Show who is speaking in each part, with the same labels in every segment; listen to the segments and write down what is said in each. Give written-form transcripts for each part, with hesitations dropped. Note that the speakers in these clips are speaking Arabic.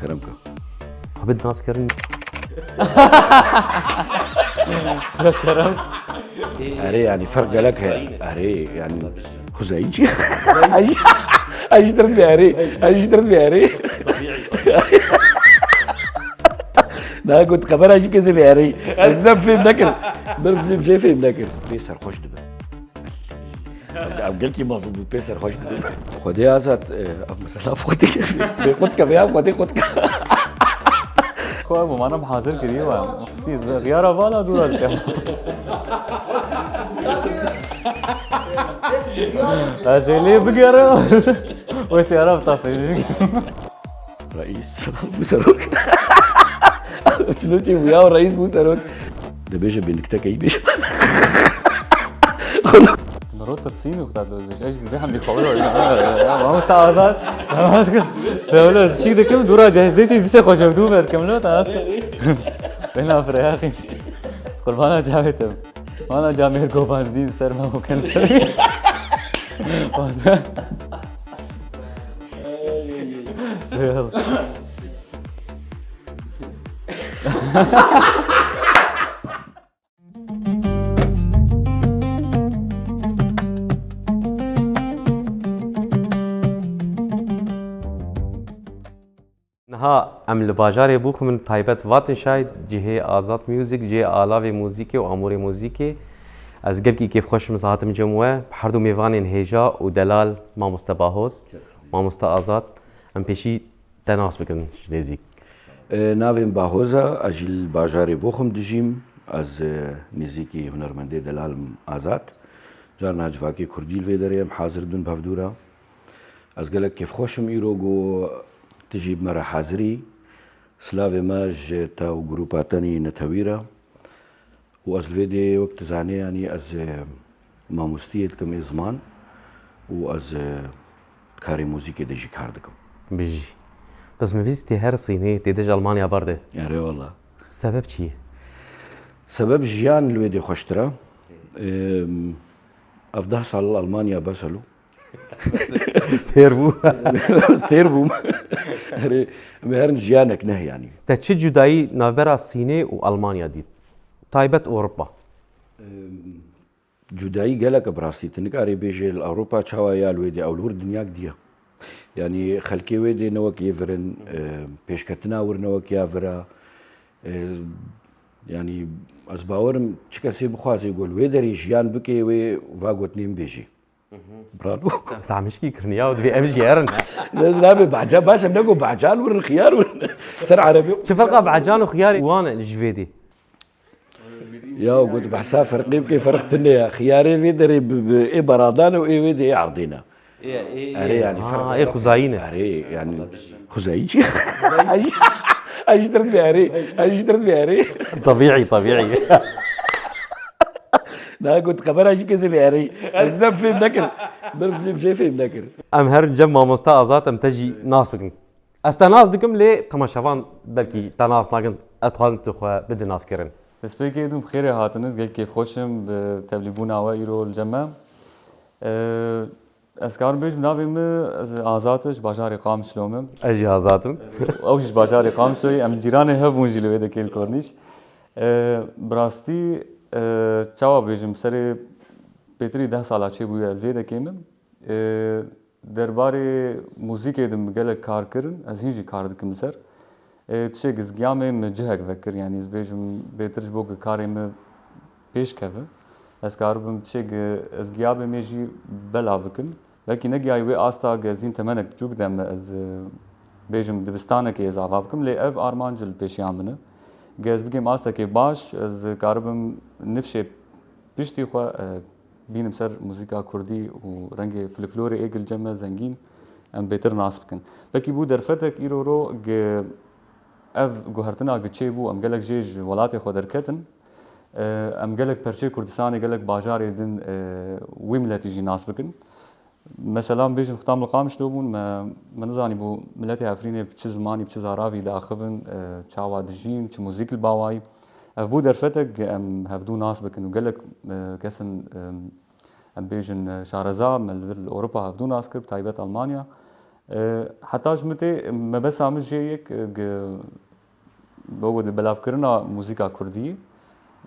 Speaker 1: كرمك
Speaker 2: عبد ناس كرم
Speaker 3: كرم
Speaker 1: أري يعني فرق لك أري يعني خزايجي أشترت بأري لا كنت خبرها شي كذا بأري أجزم فيلم ذكر ضرب شيء فيلم ذكر بيسر خوش دبا قلت لي مظبوط بيسر خوش دبا خدي أزات مثلا خدي خد كبيا خد
Speaker 3: خو ابو مانا بحاضر كريه ومختي غيارة بالا دورة الكلام أسيلي بقرا وسيارة بطفي
Speaker 1: رئيس مسروق شنو تي ويا الرئيس مسروق ده بيجي بينكتك اي بيجي
Speaker 3: مرات الصيني وقتها مش ايش زبيحة من يخوله ما مستعوضات ما ماسك تقول شيء ده كم دورة جهزتي بس خوش بدو كملوا تاس بينا فريا اخي قربانا جاويتم انا جامير كوبانزين سر ما هو كان سر يلا
Speaker 2: نها ام لباجار بوخ من تایبت واتن شاید جهه آزاد میوزیک جهه آلاوی موزیکی و امور موزیکی از گل کی کیف خوش مساحت مجموعه هر دو میوان هجا و دلال ما مستباهوس ما مستآزاد ام پیشی تناس بکن شلیزیک
Speaker 1: ناویم باهوزا اجل باجار بوخم دجیم از نزیکی هنرمنده دلال آزاد جار ناجواکی کردیل ویدریم حاضر دون بافدورا از گلک کیف خوشم ایروگو تجيب مرة حازري سلافي ماج تاو جروباتني نتاويرا واز الفيدي وقت زاني يعني از ما مستيد كم زمان واز كاري موسيقى ديجي كاردكم
Speaker 2: بيجي بس ما بيستي هر صيني تيدج ألمانيا برده
Speaker 1: يعني والله
Speaker 2: سبب شي
Speaker 1: سبب جيان الفيديو خوشترا أفضل صال ألمانيا بسلو
Speaker 2: تيربو
Speaker 1: تيربو مهرن جيانك نه يعني
Speaker 2: تشي جداي نابرا صيني وألمانيا دي تايبت أوروبا
Speaker 1: جداي قالك براسي تنكاري بيجي الأوروبا تشاويا الويدي أو الورد دنياك ديا يعني خلكي ويدي نوك يفرن بيشكتنا ور نوك يافرا يعني أزباورم تشكسي بخوازي يقول ويدري جيان بكي وفاقوت نيم بيجي برافو
Speaker 2: تعمش كي كرنيا ودبي امشي ارن
Speaker 1: لا بعجان باشا بنقول بعجان والخيار سر عربي
Speaker 2: شو فرقه بعجان وخيار وانا الجفيدي
Speaker 1: يا قلت بحساب فرقي كيف فرقتني خياري فيدري باي برادان واي فيدي عرضينا اري يعني فرق
Speaker 2: اي خزاينه
Speaker 1: اري يعني خزايجي اشترت بأري
Speaker 2: طبيعي
Speaker 1: لا قلت خبرها شي كذا بأري أجزم فيلم ذكر ضرب شيء فيلم ذكر
Speaker 2: ام هر جمع مستازات ام تجي ناس بكن استناس دكم لي تماشافان بلكي تناس لكن استخدم تخوا بدي ناس كرن
Speaker 3: بس بيجي دوم بخير هاتنز قال كيف خوشم بتبليبونا ويرو الجمع اسكار بيج منابم آزاتش باجار قام شلومم
Speaker 2: اجي هازاتم
Speaker 3: اوش باجار قام شوي ام جيراني هبون جلو هذا كيل كورنيش براستي چاوا بيجم سري بيتري 10 سالا چه بو الويدا كيمم درباري موسيقى دم قال كار كرن از هيجي كار دكم سر تشيغز قيامي مجهك فكر يعني بيجم بيترج بوك كاري م بيش كفه از كاربم تشيغ از قيابي ميجي بلا بكم لكن نجي وي استا جازين تمنك جوك دم از بيجم دبستانك از ابابكم لي اف ارمانجل بيش يامنه جاز بگیم آستا که باش از کاربم نفشه بیشتی خو بینم سر موسیقى کردی و رنگ فلکلوری ایگل جمع زنگین ام بهتر ناس بکن لکی بو در فتک ایرو رو اف گوهرتنا گچه بو ام گلک جیج ولات خو درکتن ام گلک پرچه کردستانی گلک باجاری دن وی ملتی جی ناس بکن مثلا بيجي ختام القامش دوبون ما نزاني بو ملتي عفريني بتش زماني بتش زارافي داخفن تشاوا دجين تش موزيك الباواي افبو درفتك ام هفدو ناس بكن وقالك كسن ام بيجن شارزا من اوروبا هفدو ناس كرب تايبت المانيا حتى جمتي ما بس عم جايك بود بلافكرنا موسيقى كردية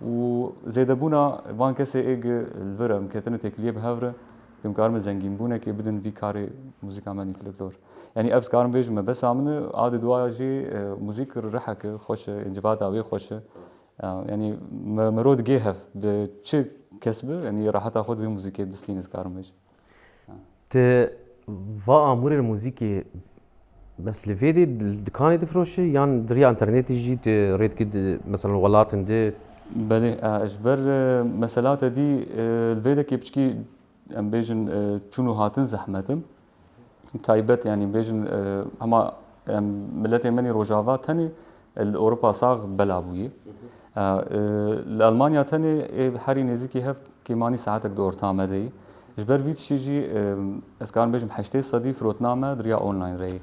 Speaker 3: وزيد بونا وان كسي ايج الفرا مكتنة تكليب هافرا بمكارم زنجين بونا كي بدن في كاري موسيقى ماني فلكلور يعني افس كارم بيج ما بس عمنا عاد دوايا جي موسيقى رحك خوش انجبات اوي خوش يعني مرود جيهف بتشي كسبه يعني راح تاخذ بموسيقى دستينس كارم بيج
Speaker 2: ت فا امور الموسيقى بس لفيدي دكاني دفروشي يعني دريا انترنت يجي تريد كده مثلا ولات دي
Speaker 3: بله اجبر مسالات دي الفيدا كي بشكي ام بيجن شنو هاتن زحمتم تايبت يعني بيجن هما ملتي مني روجافا تاني الاوروبا صاغ بلابويه الالمانيا تاني حري نزيكي هف كيماني ساعتك دور تامدي اجبر فيت شيجي اسكان بيجم حشتي صدي فروتنامه دريا اونلاين ري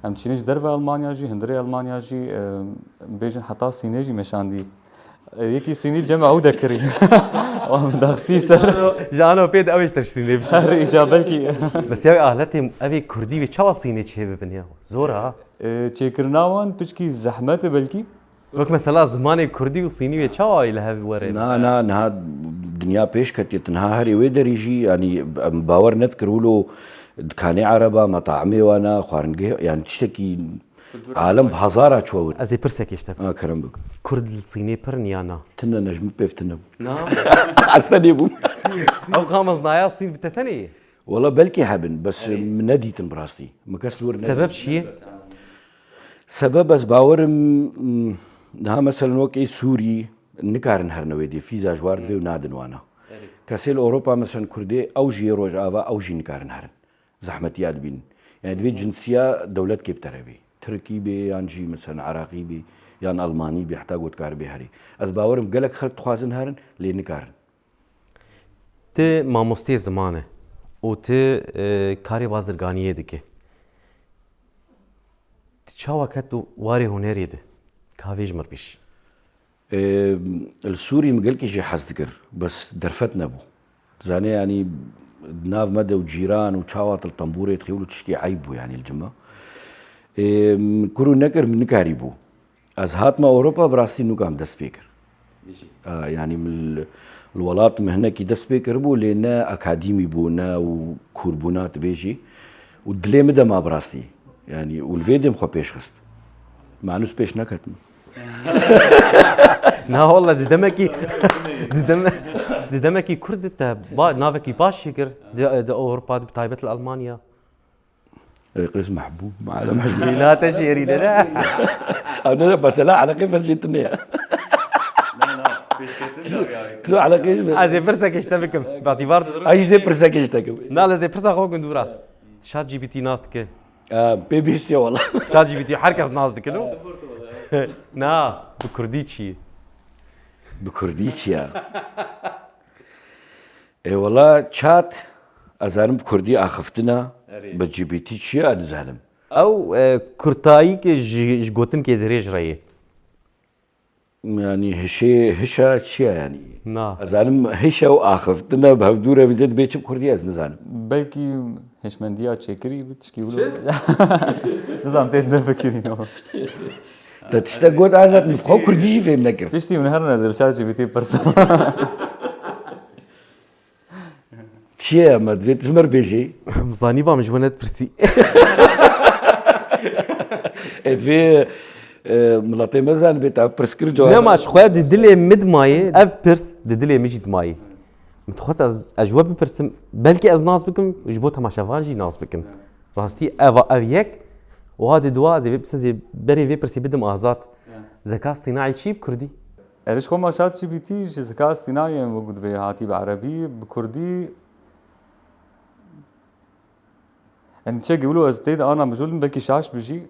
Speaker 3: ام تشينج دربا المانيا جي هندري المانيا جي بيجن حتى سينيجي مشاندي يكي سيني جمع عودة كريم داخسي سر
Speaker 2: جانو بيد اويش ترشيني بش
Speaker 3: اجابلكي
Speaker 2: بس يا اهلتي ابي كردي بي تشوا سيني تشي ببنيا زورا
Speaker 3: تشيكرناوان بشكي زحمت بلكي
Speaker 2: وك مثلا زماني كردي وصيني بي تشوا الى هاف وري
Speaker 1: نا دنيا پیش کتی تنها هری ویدر يجي يعني باور نذكر له دكاني عربة مطاعمي وانا خارنجي يعني تشتكي عالم بهزارة تشوور
Speaker 2: ازي برسك يشتغل
Speaker 1: كرم بك
Speaker 2: كرد الصيني برنيانا
Speaker 1: تنا نجم بيفتنا
Speaker 2: نعم
Speaker 1: استني بو
Speaker 2: او خامز نايا الصين بتتني
Speaker 1: والله بلكي حبن بس ندي تنبراستي مكسلور
Speaker 2: سبب شيء
Speaker 1: سبب بس باور نها مثلا وكي سوري نكارن هرنويدي فيزا جوارد في ونادن وانا كاسيل اوروبا مثلا كردي او جي روج افا او جي نكارن هرن زحمتيات بين يعني دوي جنسيه دولت كيف تربي تركي بي يعني جي مثلا عراقي بي يعني الماني بيحتاجوا تكار بي هري از باورم قالك خلط خوازن هرن لي نكارن
Speaker 2: تي ماموستي زمانه و تي كاري بازرگانيه دكي تشاوا كتو واري هنري ده كافيج مربيش
Speaker 1: السوري مقلكي شي حزدكر بس درفتنا بو زاني يعني ناف مدى وجيران وشاوات الطنبوري تخيلوا تشكي عيبو يعني الجماعة كرو نكر من نكاريبو از هاتما اوروبا براستي نوكام دست بيكر يعني من الولات مهنا كي دست بيكر بو لنا اكاديمي بونا وكوربونات بيجي ودلي مدى ما براستي يعني والفيديم خو بيش خست معنوس بيش نكتم
Speaker 2: نا والله دي دمكي كرد انت نافكي باش يقر دي اوروبا بتايبت الالمانيا
Speaker 1: قيس محبوب معلم حجي
Speaker 2: لا تشيري لا
Speaker 1: انا بس لا على كيف جيتني
Speaker 3: لا
Speaker 1: تلو على كيف
Speaker 2: ازي برسك يشتبكم باعتبار
Speaker 1: اي زي برسك يشتكم
Speaker 2: لا لا زي برسك هو كندورا شات جي بي تي ناستك
Speaker 1: بيبيستي والله
Speaker 2: شات جي بي تي حركز ناستك له نا بكرديتشي
Speaker 1: بكرديتشيا اي والله شات ازارم بكردي اخفتنا بجي بي تي شي ازالم
Speaker 2: او كرتاي كي جوتن كي دريج راي
Speaker 1: يعني هشا شيا يعني
Speaker 2: نا
Speaker 1: ازالم هشا واخفتنا بهدوره من جد بيتش بكردي از نزالم
Speaker 3: بلكي هشمنديا تشكري بتشكي ولو نظام تيد نفكري نو
Speaker 1: تشتاقوت ازات نفخو كردي في منكر
Speaker 3: بيشتي من هر نزل شات جي بي تي برسا
Speaker 1: شيا ما دفيت مر بيجي
Speaker 2: مزاني با مجونت برسي
Speaker 1: في ملاطي مزان بتاع برسكر جو
Speaker 2: لا ماش خويا دلي مد ماي اف بيرس دلي مجيت ماي متخص از اجواب برسم بلكي از ناس بكم جبوتها ما شافانجي ناس بكم راستي افا افيك وهذا دواء زي بس زي بري في برسي بدم ازات ذكاء اصطناعي شيء بكردي
Speaker 3: علاش خو ما شات جي بي تي ذكاء اصطناعي موجود بهاتي بعربي بكردي ان تشي يقولوا ازتيد انا مجول بلكي شاش بيجي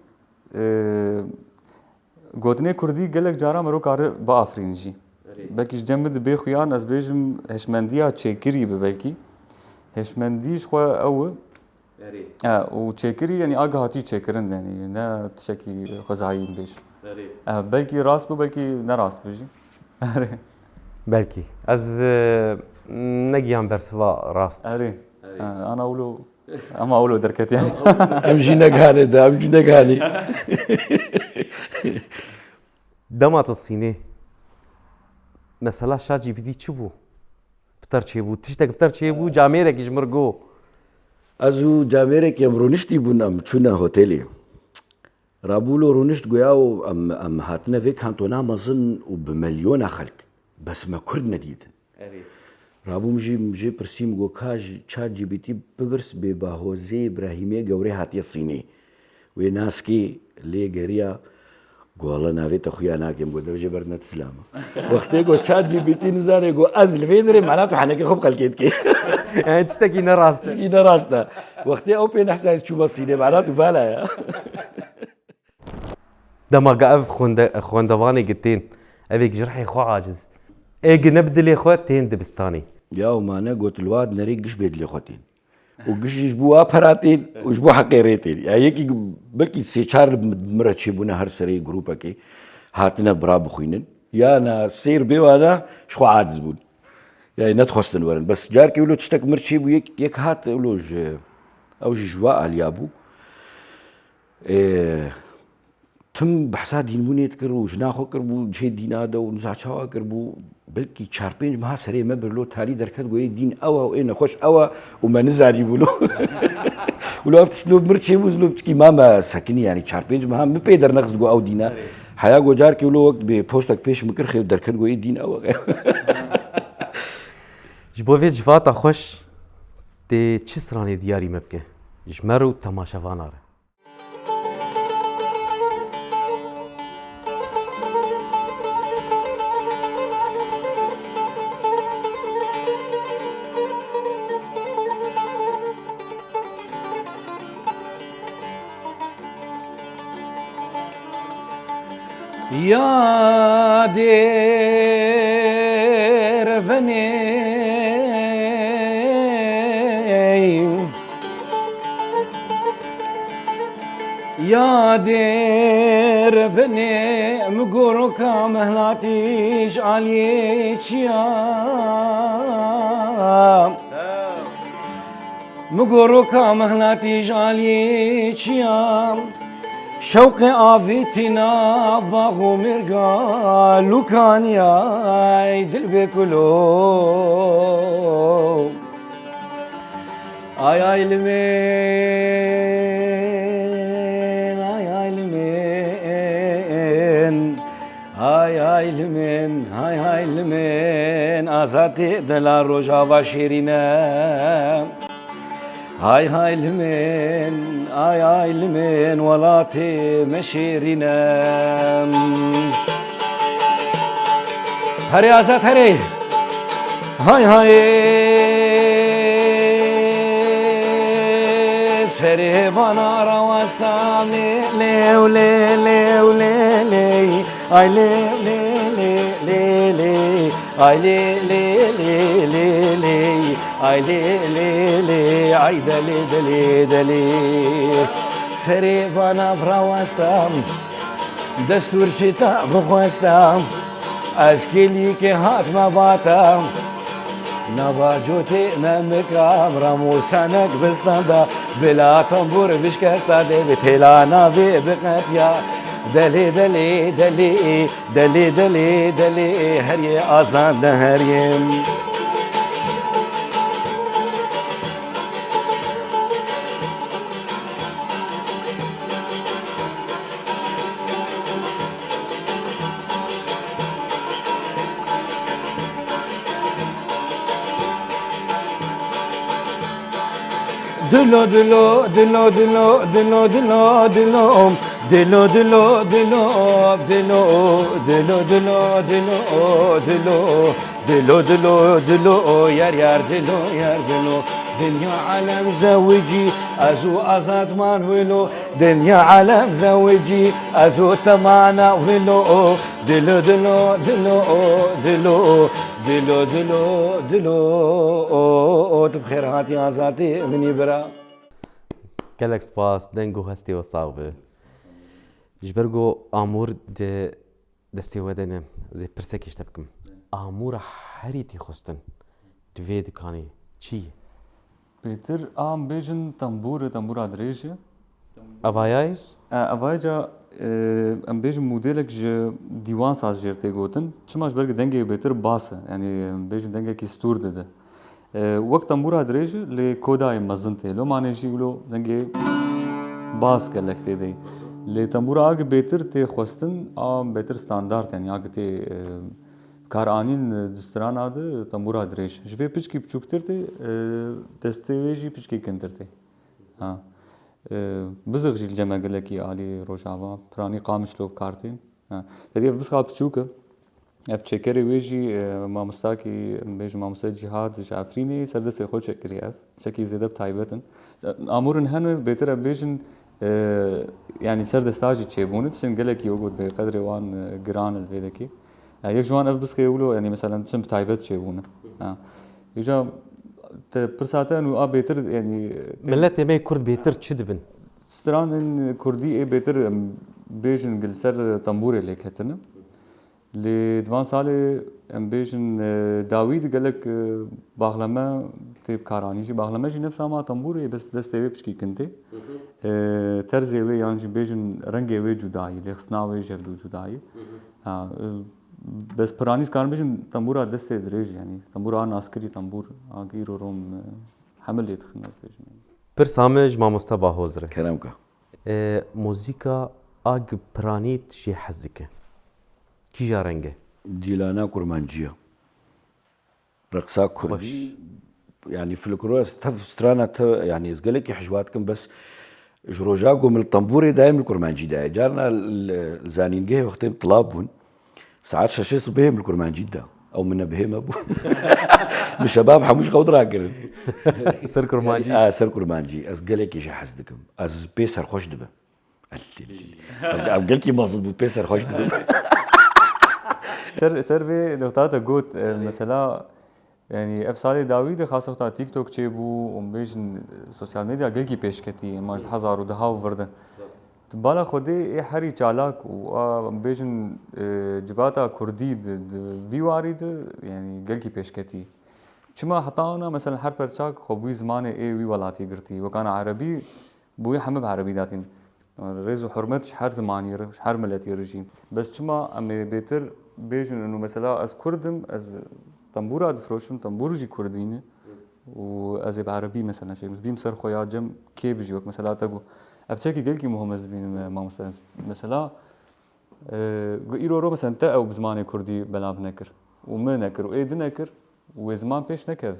Speaker 3: گوتنه كردي قالك جارا مرو كار بافرينجي بلكي جمد بخيان از بيجم هشمنديا تشيكري بلكي هشمنديش خو او وتشيكري يعني اجا هاتي تشيكرن يعني نا تشكي خزاين بيش بلكي راس بلكي نراس بيجي
Speaker 2: بلكي از نجيان برسوا راست
Speaker 3: انا اولو اما اولو دركت يعني
Speaker 1: امشي نقهاني ده امشي نقهاني
Speaker 2: دمات الصيني مثلا شات جي بي تي تشبو بتر تشبو تشتك بتر تشبو جاميرك يجمرقو
Speaker 1: ازو جاميرك يمرونشتي بونم تشونا هوتيلي رابولو رونشت قياو ام هاتنا فيك هانتونا مظن وبمليون خلق بس ما كردنا ديدن رابو مجي برسيم قو كاج تشات جي بي تي ببرس بباهوزي ابراهيمية قوري هاتي الصيني ويناسكي لي قريا قول الله نافيت اخويا ناكم قول درجة برنا تسلامة وقتي قو تشات جي بي تي نزاري قو ازل فيدري معناته حنكي خب قلقيتكي
Speaker 2: يعني تشتكي نراست
Speaker 1: إينا راستا وقتي او بين احساس تشوف الصيني معناته فالا يا
Speaker 2: دما قاف خوندواني قتين ابيك جرحي خو عاجز ايق نبدلي خو تين دبستاني
Speaker 1: يا ومانا قلت الواد نريق قش بيد لي خوتين وقش يجبوا براتين ويجبوا حقيرتين يعني هيك بلكي سيشار مرة تشيبونا هر سري جروبك هاتنا براب خوينن يا انا سير بيو انا شخو عاجز بون يعني ندخستن ورن بس جارك يقولوا تشتك مرتشيبو يك هات يقولوا او جوا اليابو تم بحثا دینمونیت کرد و جناخو کرد و چه دیناده و نزاچاوا کرد و بلکی 4-5 ماه سری ما برلو تالی درکت گویی دین اوا و این خوش اوا و ما نزاری بلو ولو افت سلوب مرچه بو سلوب تکی ما سکنی يعني 4-5 ماه ما پیدر نقص گو او دینا حیا گو جار که ولو وقت به پستک پیش مکر خیلی درکت گویی دین اوا
Speaker 2: جبو في جفاتا خوش تي تشسراني دياري مبكي جمرو تماشا فانار
Speaker 1: يا دير بني يا دير بني مقولك مهلاتيش عليك يا مقولك مهلاتيش عليك يا شوق آفيتنا باغو مرقا لوكان يا دل بكلو آي لمن آي لمن آي لمن آي لمن آزاتي دلال روجاوا شيرينا هاي لمن هاي لمن ولاتي مشيرنا هري آزاد هري هاي سري بنا رواستا لي ولي لي ولي لي اي لي لي لي لي اي لي لي لي لي اي لي لي لي اي دلي دلي دلي سري بنا براواستا دستور شتا بخواستا اشكيلي كي هات ما باتا نواجوتي نمكام راموسانك بستاندا بلا تنبور بشكستا دي بتهلانا بي بقتيا دلي دلي دلي دلي دلي دلي هري آزاد هريم دلو دلو دلو دلو دلو دلو دلو دلو دلو دلو دلو دلو دلو دلو دلو دلو دلو يار دلو يار دلو دنيا عالم زوجي ازو ازاد مان ولو دنيا عالم زوجي ازو تمانا ولو دلو دلو دلو دلو دلو دلو دلو بخير هاتي ازاتي مني برا
Speaker 2: كالك سباس دنگو هستي وصاغبه جبرگو آمور دستي ودنه زي برسكيش تبكم آمور حريتي خستن دويد كاني چي
Speaker 3: بيتر بيجن تنبورة دريجة
Speaker 2: افایای
Speaker 3: أفايجا ام بيجن موديلك ديوان ساز جيرتي قوتن چماش برق دنگي بيتر باسة يعني بيجن دنگي كي ستور ده وقت تنبورة دريجة لكوداي مزنتي لو معنى شي يقولوا دنگي باس كالك تي لتنبورة آگ بيتر تي خوستن بيتر ستاندارت يعني آگ تي كارانين دستران آده تنبورة دريجة جبه پچكي پچوكتر تي دستويجي پچكي كنتر تي بزغ جيل جمع قلكي آلي روجاوا براني قامش لو بكارتين تدي بس خاب تشوكه اف تشكري ويجي ما مستاكي بيجي ما مستاكي جهاد جعفريني سردس يخو تشكري اف تشكي زيادة بتايبتن امورن هن بيتر بيجن يعني سردس تاجي تشيبون تشن قلكي وقود بقدر وان جران الفيدكي يك جوان اف بس يقولوا يعني مثلا تشن بتايبت تشيبون يجا برساته انه بيتر يعني
Speaker 2: ملت ما كرد بيتر تشدبن
Speaker 3: ستران ان كردي بيتر بيجن قلسر طنبوري ليك هتنا لدوان سالي ام بيجن داويد قالك باغلما تيب كاراني جي باغلما جي نفسها ما طنبوري بس دستوي بشكي كنتي ترزي وي يعني بيجن رنگي وي جداي لخصناوي جبدو جداي بس برانيس كان بيجن طنبورا دستي دريج يعني طنبورا ناسكري طنبور غيرو روم حمل يتخناس بيجن
Speaker 2: برسامج ما مستبا هوزره
Speaker 1: كلامك
Speaker 2: موزيكا اگ برانيت شي حزك كي جارنگه
Speaker 1: ديلانا كرمانجية رقصة كردي يعني في الكروس تف سترانا يعني زقلك حجواتكم بس جروجاكو من الطنبوري دايم الكرمانجي داي جارنا الزانين جه وقتين طلابون ساعات شاشة صبيهم الكرمانجي دا او من بهم ابو مش شباب حموش قود راقر
Speaker 2: سر كرمانجي
Speaker 1: سر كرمانجي از قلك شي حسدكم از بيسر خوش دبه قلك ما صدبو بيسر خوش دبه
Speaker 3: سر في نقطة قوت مثلا يعني افصالي داويد خاصة وقتا تيك توك تشيبو ومبيجن سوشيال ميديا قلقي بيشكتي ما حزار ودهاو وردن بالا خودي حري چالاك ومبيجن جباتا كردي فيواري يعني قلقي بيشكتي چما حطانا مثلا هر پرچاك خوبوي زمانه وي ولاتي قرتي وكان عربي بوي حمب عربي داتين ريزو حرمت شحر زماني شحر ملتي رجيم بس چما امي بيتر بيجن انه مثلا از كردم از طنبورة دفروشم طنبور جي كردينه واز بعربي مثلا شيء بيم سر خويا جم كي بيجي وقت مثلا تقو افتشكي قلكي مهمز بين ما مثلا ايرو رو مثلا تا او بزمان كردي بلاف نكر وما نكر وايد نكر وزمان بيش نكر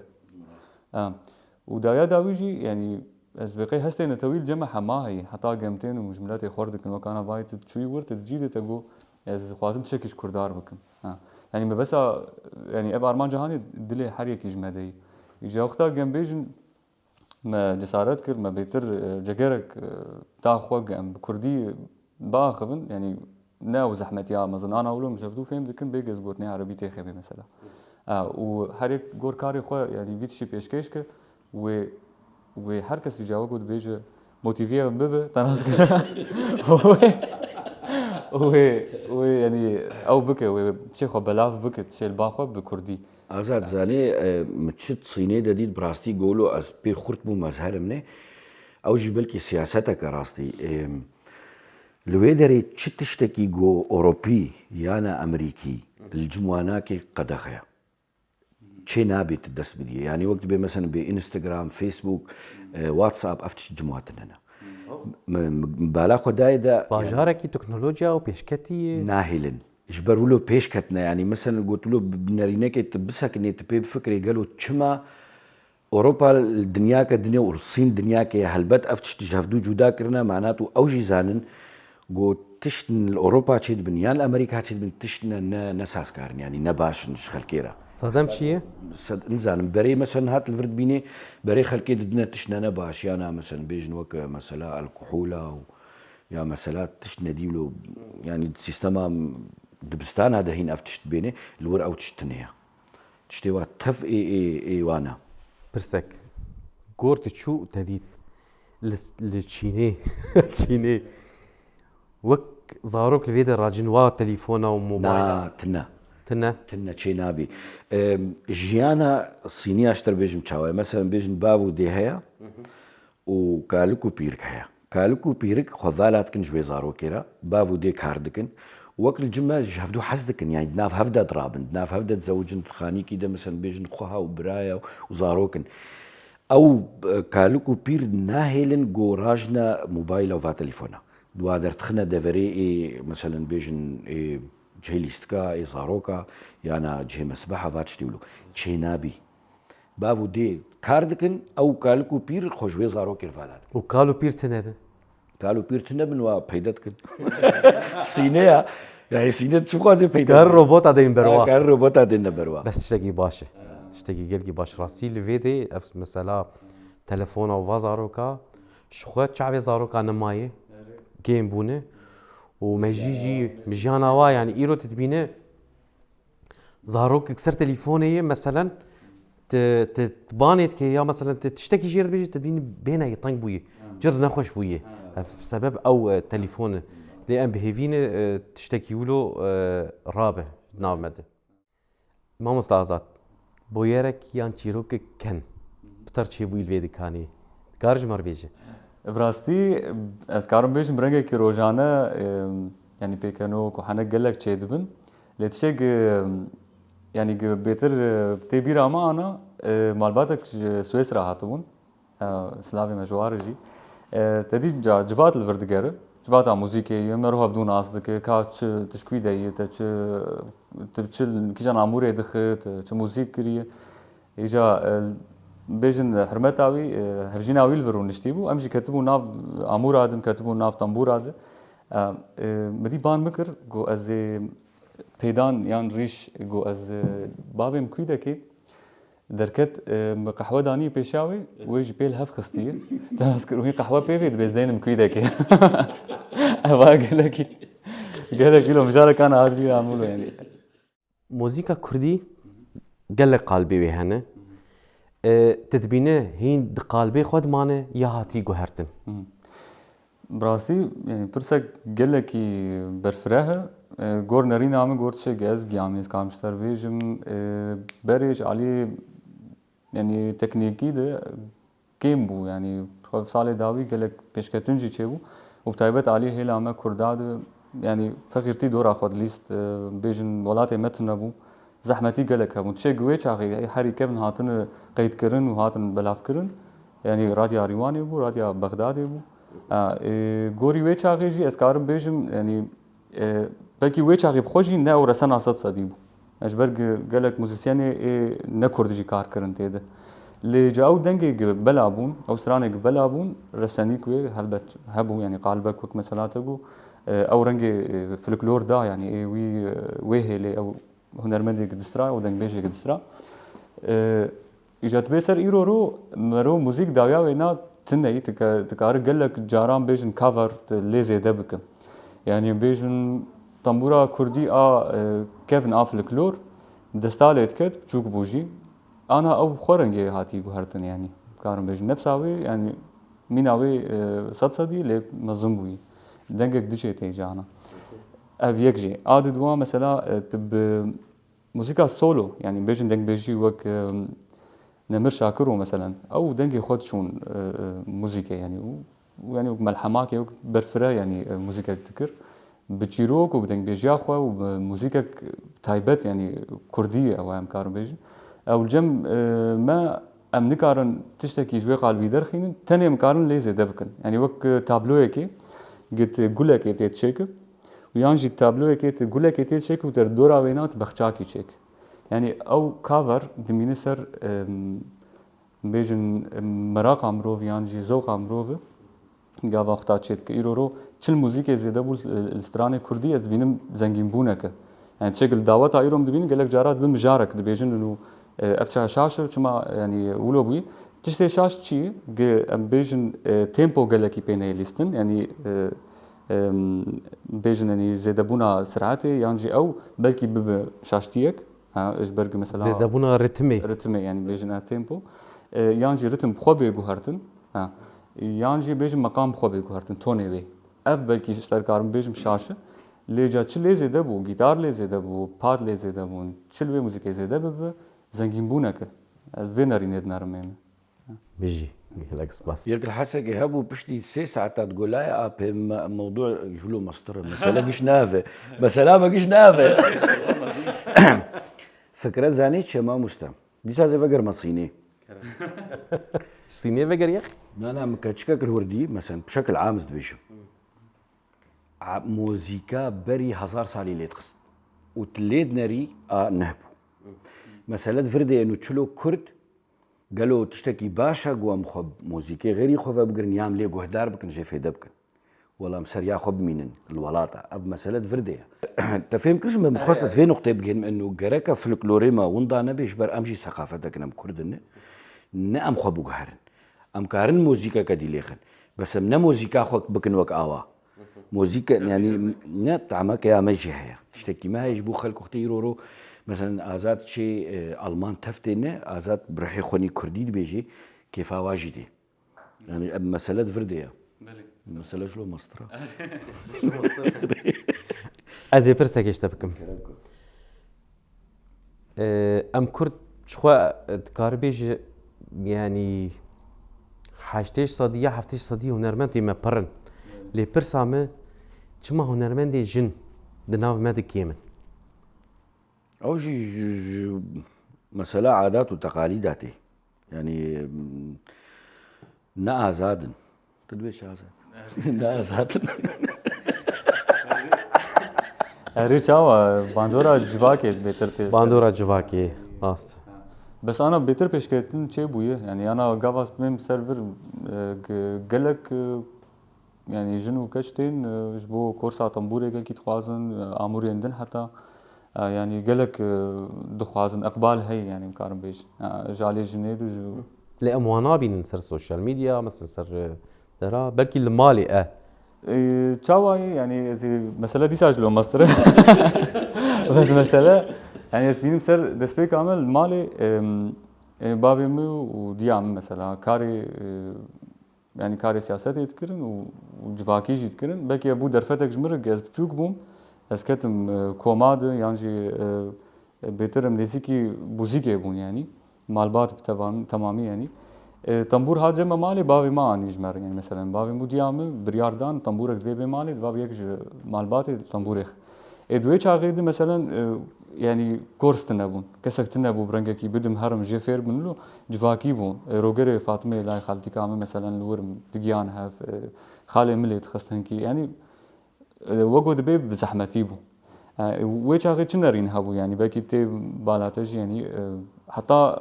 Speaker 3: ودايا داويجي يعني ازبقي هستين طويل جمع حماهي حتى قيمتين وجملات خوردك انه كان بايت شوي ورت تجيد تقو از خوازم تشكيش كردار بكم يعني ما بس يعني ابا ارمان جهاني دلي حريك يجمدي يجي وقتها جنبيجن ما جسارت كر ما بيتر جگرك تاخوق ام بكردي باخبن يعني ناو زحمت يا مزن انا اولو مشفتو فهم دكن بيجز بوتني عربي تخبي مثلا وحريك غور كاري خو يعني فيت شي بيشكيش ك و هر کس جواب بود بيجي موتيفيه ببه تناس هو يعني او بكى وشيخ بلاف بكى تشيل باخو بكردي
Speaker 1: ازاد زاني متشت صيني دديد براستي قولو از بي خرط مو مظهر منه او جبلكي سياستك راستي لويدري تشتشتكي جو اوروبي يانا امريكي الجمواناكي قدخيا شي نابي تدس بدي يعني وقت بي مثلا بانستغرام فيسبوك واتساب افتش جمواتنا مبالغ دايدا
Speaker 2: باجاركي تكنولوجيا وبيشكتي
Speaker 1: ناهلن اجبروا له بيشكتنا يعني مثلا قلت له بنارينك تبسك اني تبي بفكري قالوا تشما اوروبا الدنيا كدنيا والصين دنيا كي هلبت افتش تجهفدو جودا كرنا معناته اوجي زانن قلت تشتن اوروبا تشد بنيان امريكا تشد بن تشتن نساس كارن يعني نباش نشخل كيرا
Speaker 2: صدام شيء
Speaker 1: نزان بري مثلا هات الفرد بيني بري خلكي دنا تشنا نباش يانا مثلا بيجن وك مثلا الكحوله يا مثلا تشنا ديلو يعني سيستما دبستان هذا هين افتشت بيني الور او تشتنيا تشتيوا تف اي وانا
Speaker 2: برسك قورت شو تديد للتشيني تشيني وك زاروك الفيدا راجن وا تليفونا وموبايل
Speaker 1: تنا تنه چه نابی ژیانە سینی ئاشتر بێژم چاوای مەسەن بێژن باو و دێ هەیە و کالک و پیرک هەیە کالک و پیرک خۆڤالاتکن ژێ زارۆکێرە باو و دێ کار دکن وەکل جمە هەفتوو حەز دکن یانی ناف هەفدا درابن ناف هەفدە زەوجن خانیکی دە مەسەن بێژن خۆها و برایە و زارۆکن ئەو کالک و پیر ناهێلن گۆڕاژنە موبایل و ڤا تەلیفۆنە دوا دەرتخنە دەڤەرێ مەسەن بێژن جهه لیستکا زارۆکە یانە جهێ مەسبەحە ڤات شتی ولو چێ نابی باو و دێ کار دکن ئەو کالک و پیر خۆشوێ زارۆکێر ڤالات
Speaker 2: و کال و پیر تنەبن
Speaker 1: کال و پیر نەبن وە پەیدە دکن سینەیە یعنی سینە چخوازێ پەیدە
Speaker 2: کار ڕۆبۆتا دەین بەرەوە
Speaker 1: کار ڕۆبۆتا دێنە بەرەوە
Speaker 2: بەس شتێکی باشە شتێکی گەلکی باش ڕاستی لەوێ دێ ئەف مەسەلا تەلەفۆنە و ڤا زارۆکە شخوا چاوێ زارۆکە نەمایە گێم بوونە و مەژیژی مژیاناوا یعنی ئیرۆ تبینە زارۆک سەر تەلیفۆنەیە مەسەلەن بانێت کە یا مەسەلەن تشتێکی ژێر بێژێت تبینی بێنە تەنگ بوویە جر نەخۆش بوویە سەبەب ئەو تەلیفۆنە لێ ئەم بهێڤینە تشتێکی ولۆ ڕابە ناومەدە مامۆستا ئازاد بۆ یارێک یان چیرۆکە کەن پتەر چێ بووی لێ دکانی کارژمار بێژە
Speaker 3: براستی ez karim bêjim rengekî rojane yanî pêkenok û henek gelek çê dibin lê tişek yanî bêtir tê bîra me ana malbatek ji Swêsra hatibûn Slavê me ji warê jî te dî civat li vir digere civata mûzîkê ye me ro hevdû nas dike ka çi tişkûî de ye te çi kîjan amûrê dixe te çi mûzîk kiriye îca bêjin hirmeta wî hevjîna wî li vir û niştî bû em jî ketibû nav amûra din ketibû nav tembûra din min dî ban bikir got ez ê pêdan yan rîş got ez bavêm kûdekê derket me qehwe danî pêşa wê wê jî pê li hev xistiye tenas kir wî qehwe pê vê dibêzdeynim kûdekê eva gelekî lo mijarekan hat bîr amûl yani
Speaker 2: موزیکا کوردی gelek qalbê wê hene تدبینە هین di qalbê xwe dimane ya hatî guhertin
Speaker 3: Brasî pirsek gelekî berfireh e gor nerîna min gor tişek ez giyamê ez karim ji te re bêjim berê ji aliyê yanî teknîkî de kêm bû yanî xwe salê dawî gelek pêşketin jî çêbû û bi taybet aliyê hêla me Kurda de yanî feqîrtî dora xwe dilîst bêjin welatê me tune bû zehmetî gelek hebûn tişek wê çaxê herî kevin hatine qeydkirin û hatin belavkirin yanî Radya Rîwanê bû Radya Bexdadê bû gorî wê çaxê jî ez karim bêjim yanî belkî wê çaxê bi xwe jî ne ew resena sed sedî bû ji ber gelek muzîsyenê ne Kurd jî kar kirin têde lê ji ew dengê bela bûn ew stranê bela bûn resenîk wê helbet hebû yanî qalbek wek mesela tebû ew rengê folklor da yanî wê hêlê ew hunermendê distira û dengbêjê distira îja dibê ser îro ro me ro mûzîk dawiya wê na tineyî dikare gelek caran bêjin cover lê zêde bikin yanî bêjin tembûra Kurdî a kevin a folklor desta lê diket çûk bû jî ana ew xwe rengê hatî guhertin yanî karim bêjin nefsa wê yanî mîna wê sed sedî lê mezin bûyî dengek diçe tê cana ev yek jî a di duwa mesela bi mûzîka solo yanî bêjin dengbêjî wek Nemir Şakir û mesela ew dengê xwe diçûn mûzîkê yanî yanî melhemakê wek berfire yanî mûzîkek dikir bi çîrok û bi dengbêjiya xwe û bi mûzîkek taybet yanî Kurdî ew em karin bêjin ew cem me em nikarin tiştekî ji wê qalbî derxînin tenê em karin lê zêde bikin yanî wek tabloyekê git gulekê tê dişêkir û yan jî tabloyekê tu gulekê tê dişêkir û te dora wê na tu bexçakî çêk yanî ew cover dimîne ser bêjin meraqa mirov yan jî zewqa mirov gava xta çê dike îro ro çil mûzîkê zêde bû li stranê Kurdî ez dibînim zengînbûneke yani çêkil daweta îro em dibînin gelek carat bi mijarek dibêjin û ev şaş çima yanî wilo bûyî tiştê şaş çi em bêjin tempo gelekî pê neyêlîstin yanî bêjin yanî zêdebûna siratê yan jî ew belkî bibe şaştiyek ji ber mesela
Speaker 2: zêdebûna ritmê
Speaker 3: yanî bêjin tempo yan jî ritm xwe bê guhertin yan jî bêjin meqam xwe bê guhertin tonê wê ev belkî ji te karim bêjim şaş e لیجا چلی زده بو گیتار لی زده بو پاد لی زده بو چلوی موسیقی زده بو زنگین بونه که از وینری ند نرمیم
Speaker 2: بيجي لك سباس
Speaker 1: يرك الحسك يهبوا بشتي 6 ساعات تقول لا اب موضوع جلو مسطره مثلا قش نافه مثلا ما قش نافه فكرة زانيت ما مستم دي سازي فقر مصيني
Speaker 2: صينية فقر يا أخي
Speaker 1: انا مكاتشكك الوردي مثلا بشكل عام زدبيشم موزيكا بري 1000 سالي ليت قصد وتليد ناري نهبو مثلا فردي انه تشلو كرد قالوا تشتكي باشا قوام خب موزيكي غيري خب بقرن يام لي قهدار بكن جي في دبكن والله مسريا خب مين الولاطة اب مسألة فردية تفهم كلش من مخصص في نقطة بجن انه جركا فلكلوريما ونضا نبيش بر امشي ثقافتك نم كردن نعم خب قهرن ام كارن موزيكا كدي ليخن بس من موزيكا خب بكن وك اوا موزيكا يعني نت عمك يا مجهة تشتكي ما يجبو خلق اختيرورو مثلا آزاد شيء ألمان تفتينه آزاد برحي خوني كردي بيجي كيف واجدي يعني مسألة فردية مسألة شلو مسطرة
Speaker 2: أزي برسك يشتبكم أم كرد شخوا تكاربيج يعني حاجتيش صدية حفتيش صدية هنرمند يما برن لي برسامة شما هنرمند جن دناف مادي كيمن
Speaker 1: أو شيء مسألة عادات وتقاليداتي يعني نا آزاد تدويش آزاد نا آزاد
Speaker 3: ريتشاوا باندورا جواكي بيتر
Speaker 2: باندورا جواكي راست
Speaker 3: بس انا بيتر پیش کردن چه بويه يعني انا قاواس ميم سيرفر قالك يعني جنو كشتين جبو كورسا طنبوري قال كي تخوازن اموري عندن حتى يعني قالك دخوازن اقبال هي يعني مكارم بيش جالي جنيد
Speaker 2: لأموانا بين سر سوشيال ميديا مثلا سر ترى بلكي المالي
Speaker 3: تشاوا يعني زي مسألة دي ساجلو ماستر بس مسألة يعني اسمين سر دسبي كامل مالي بابي مو وديام مثلا كاري يعني كاري سياسات يتكرن وجواكي يتكرن بلكي ابو درفتك جمر جاز بتشوك بوم اسكتم كوماد يعني بيتر مليزيكي بوزيكي بون يعني مالبات تمامي يعني طنبور هاجه مالي بابي ما اني جمر يعني مثلا بابي مو ديام برياردان طنبورك ذي مالي بابي يك مالبات طنبورخ ادوي شاغيد مثلا يعني كورس تنبون كسك تنبو برنجكي بدم هرم جيفير بنلو جواكي بون روغري فاطمه لاي خالتي كامل مثلا الورم دقيان هاف خالي ملي تخصنكي يعني وقود بي بزحمتي بو ويش اغي تشنرين هابو يعني باكي تي بالاتج يعني حتى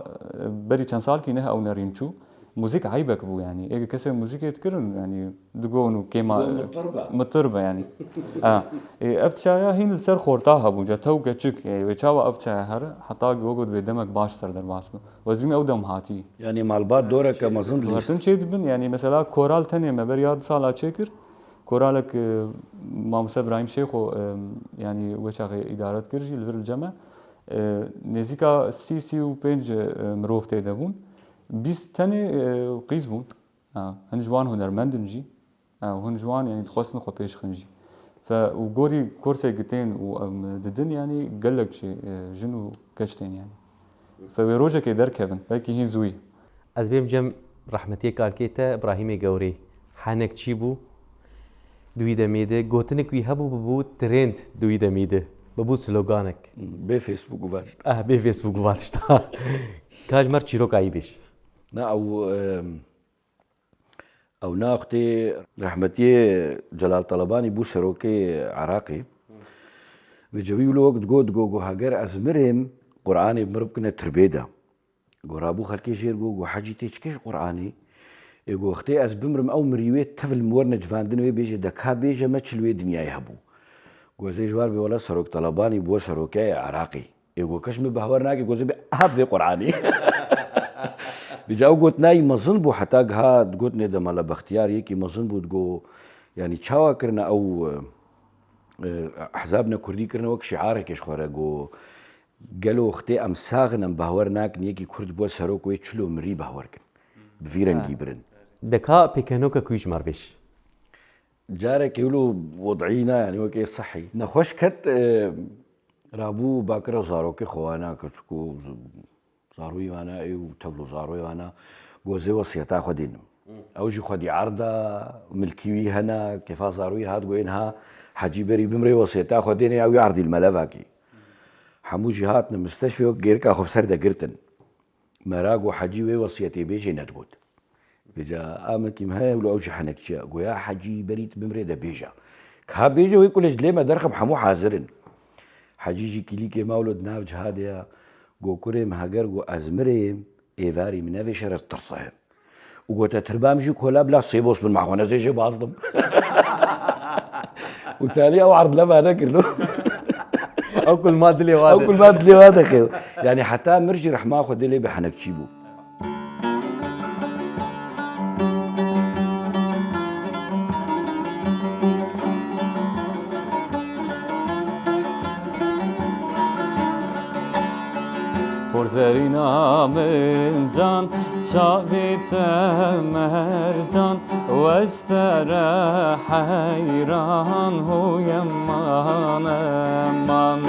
Speaker 3: بري كان سال كي نه او نرينچو موزيك عيبك بو يعني ايه كسر موزيك يتكرن يعني دقونو كيما مطربه يعني افتشايا هين السر خورتاها بو جاتو كچك يعني ويچاوا افتشايا هر حتى وقود بيدمك باش سر در واسبه وزبيم اودم هاتي
Speaker 1: يعني مالبات دورك مظن
Speaker 3: ليستن شي دبن يعني مثلا كورال تاني ما برياد سالا تشكر كورالك ماموسا ابراهيم شيخو يعني وشاغي اداره كرجي لبر الجامعه نزيكا سي و بينج مروف تيدبون بيس تاني قيس بون هن جوان هنرمندن جي وهن جوان يعني تخصن خو بيش خنجي فوغوري كورسي قتين وددن يعني قالك شي جنو كشتين يعني فويروجا كي در كيفن بلكي هي زوي
Speaker 2: از بيم جم رحمتي كالكيتا ابراهيمي قوري حانك تشيبو دوی دمیده گوتنک وی هبو ببو ترند دوی دمیده ببو سلوگانک
Speaker 1: بي فيسبوك وفاشت
Speaker 2: بي فيسبوك واتشتا كاج مر تشيروك عيبش
Speaker 1: نا او ناختي رحمتي جلال طلباني بو سروكي عراقي بجوي له وقت جو هاجر ازمرهم قراني مربكنا تربيده قرابو خلكي جير جو حاجتي تشكيش قراني يقول اختي از بمرم او مريويت تفل مورنا جفاندنوي بيجي دكا بيجي ما تشلوي دنيا يهبو قول زي جوار بي ولا سروك طلباني بو سروكي عراقي يقول كشم بهور ناقي قول زي هاب في قراني بيجاو قلت ناي مظن بو حتى هاد قلت ني دمالا باختيار يكي مظن بو تقو يعني تشاوا كرنا او احزابنا كردي كرنا وك شعارك ايش خورا قو قالوا اختي ام ساغنا بهور ناك نيكي كرد بو سروك ويتشلو مري بهور كن بفيرن جيبرن
Speaker 2: دكا بيكانوكا كويش ماربش
Speaker 1: جارك يقولوا وضعينا يعني وكي صحي نخوش كت رابو باكرة زاروكي خوانا كتشكو زاروي وانا ايو تبلو زاروي وانا جوزي وصيتا خدين اوجي خدي عرضة ملكيوي هنا كيفا زاروي هاد قوينها حجي بري بمري وصيتا خدين او يعرضي الملفاكي حموجي هاتنا مستشفى غيركا خب سردا قرتن مراقو حجي وي وصيتي بيجي ندقود بيجا آمن كيم هاي ولو أوجي حنكشا قويا حجي بريت بمريدا بيجا كها بيجا ويقول جليما درخم حمو حاضرن حجيجي كليكي مولود ناف جهاديا قو كوري مهاجر قو أزمري إيفاري منافي شرس ترصهم وقو تتربامجي كولا بلا صيبوس من معخونا زيجي باصدم وتالي أو عرض لما نكر له
Speaker 2: او كل ما دلي واحد
Speaker 1: أو كل ما تلي هذا خير يعني حتى مرجي رح ما أخذ لي بحنكشيبو
Speaker 3: پرزرینا من جان چاویت مرجان واشتر حیران هویم من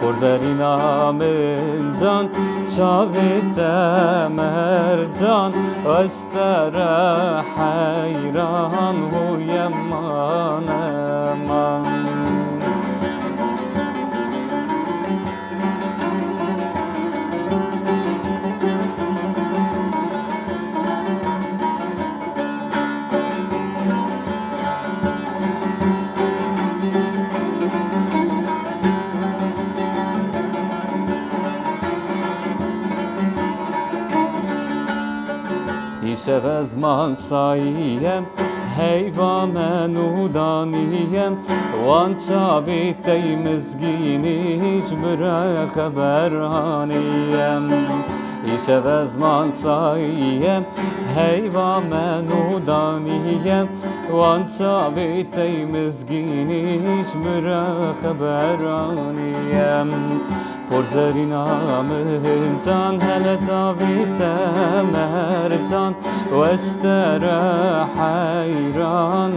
Speaker 3: پرزرینا من جان چاویت مرجان واشتر حیران هویم من شب از من ساییم هیوا منو دانیم وان چاوی تی مزگینی جمره خبرانیم شب از من ساییم هیوا منو دانیم وان چاوی تی مزگینی جمره خبرانیم پرزرینا من جان هل جاویت مرجان واشتر حیران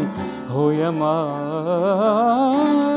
Speaker 3: هوی من